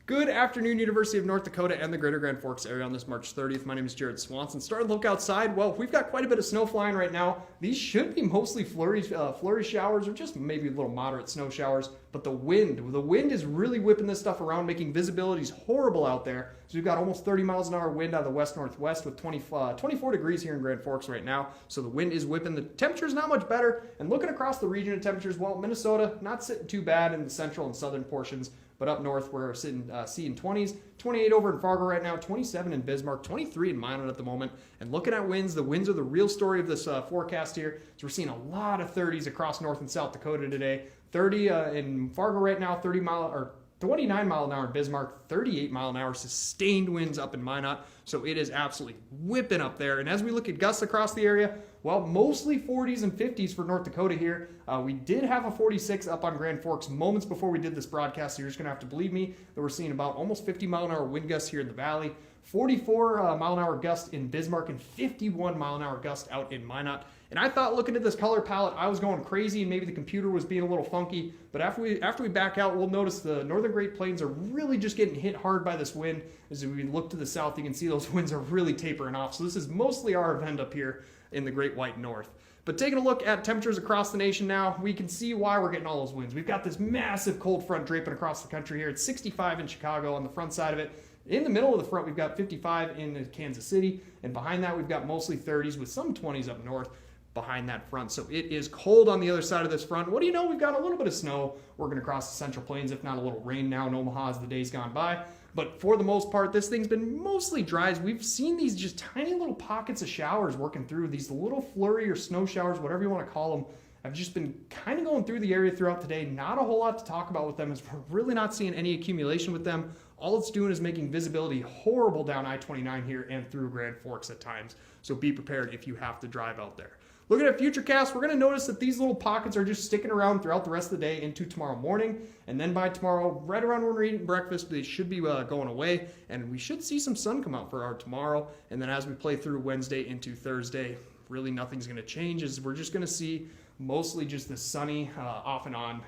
Good afternoon, University of North Dakota and the Greater Grand Forks area on this March 30th. My name is Jared Swanson. Starting to look outside. Well, we've got quite a bit of snow flying right now. These should be mostly flurry showers or just maybe little moderate snow showers. But the wind is really whipping this stuff around, making visibilities horrible out there. So we've got almost 30 miles an hour wind out of the west-northwest with 24 degrees here in Grand Forks right now. So the wind is whipping. The temperature's not much better. And looking across the region of temperatures, well, Minnesota not sitting too bad in the central and southern portions. But up north, we're sitting seeing 20s, 28 over in Fargo right now, 27 in Bismarck, 23 in Minot at the moment. And looking at winds, the winds are the real story of this forecast here. So we're seeing a lot of 30s across North and South Dakota today. 30 in Fargo right now, 29 mile an hour in Bismarck, 38 mile an hour sustained winds up in Minot. So it is absolutely whipping up there. And as we look at gusts across the area, well, mostly 40s and 50s for North Dakota here. We did have a 46 up on Grand Forks moments before we did this broadcast, so you're just going to have to believe me that we're seeing about almost 50 mile an hour wind gusts here in the valley, 44 mile an hour gust in Bismarck, and 51 mile an hour gust out in Minot. And I thought, looking at this color palette, I was going crazy and maybe the computer was being a little funky. But after we back out, we'll notice the northern Great Plains are really just getting hit hard by this wind. As we look to the south, you can see those winds are really tapering off. So this is mostly our event up here in the Great White North. But taking a look at temperatures across the nation now, we can see why we're getting all those winds. We've got this massive cold front draping across the country here. It's 65 in Chicago on the front side of it. In the middle of the front, we've got 55 in Kansas City. And behind that, we've got mostly 30s with some 20s up north behind that front. So it is cold on the other side of this front. What do you know? We've got a little bit of snow working across the Central Plains, if not a little rain now in Omaha as the day's gone by. But for the most part, this thing's been mostly dry. We've seen these just tiny little pockets of showers working through. These little flurry or snow showers, whatever you want to call them, have just been kind of going through the area throughout today. Not a whole lot to talk about with them, as we're really not seeing any accumulation with them. All it's doing is making visibility horrible down I-29 here and through Grand Forks at times. So be prepared if you have to drive out there. Looking at Futurecast, we're going to notice that these little pockets are just sticking around throughout the rest of the day into tomorrow morning. And then by tomorrow, right around when we're eating breakfast, they should be going away. And we should see some sun come out for our tomorrow. And then as we play through Wednesday into Thursday, really nothing's going to change. As we're just going to see mostly just the sunny off and on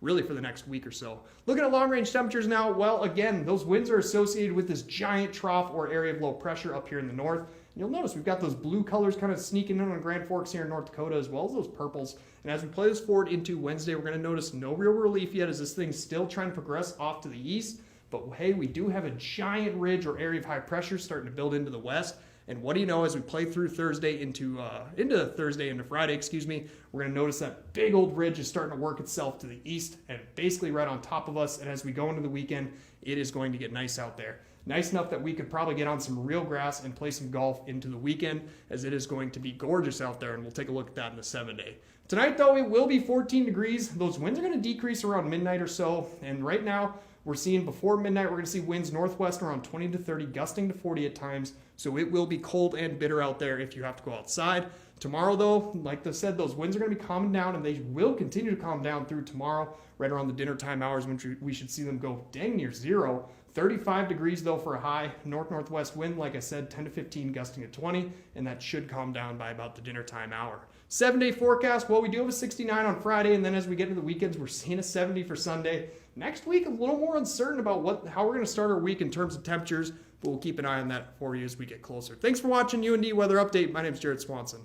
really for the next week or so. Looking at long-range temperatures now, well, again, those winds are associated with this giant trough or area of low pressure up here in the north. And you'll notice we've got those blue colors kind of sneaking in on Grand Forks here in North Dakota, as well as those purples. And as we play this forward into Wednesday, we're going to notice no real relief yet as this thing's still trying to progress off to the east. But hey, we do have a giant ridge or area of high pressure starting to build into the west. And what do you know, as we play through Thursday into Friday, we're going to notice that big old ridge is starting to work itself to the east and basically right on top of us. And as we go into the weekend, it is going to get nice out there. Nice enough that we could probably get on some real grass and play some golf into the weekend, as it is going to be gorgeous out there, and we'll take a look at that in the 7-day. Tonight, though, it will be 14 degrees. Those winds are going to decrease around midnight or so, and right now, we're seeing before midnight, we're going to see winds northwest around 20 to 30, gusting to 40 at times. So it will be cold and bitter out there if you have to go outside. Tomorrow, though, like I said, those winds are going to be calming down, and they will continue to calm down through tomorrow, right around the dinner time hours, when we should see them go dang near zero. 35 degrees, though, for a high. North-northwest wind, like I said, 10 to 15, gusting at 20, and that should calm down by about the dinner time hour. 7-day forecast, well, we do have a 69 on Friday, and then as we get into the weekends, we're seeing a 70 for Sunday. Next week, a little more uncertain about how we're going to start our week in terms of temperatures, but we'll keep an eye on that for you as we get closer. Thanks for watching iNewZ Weather Update. My name is Jared Swanson.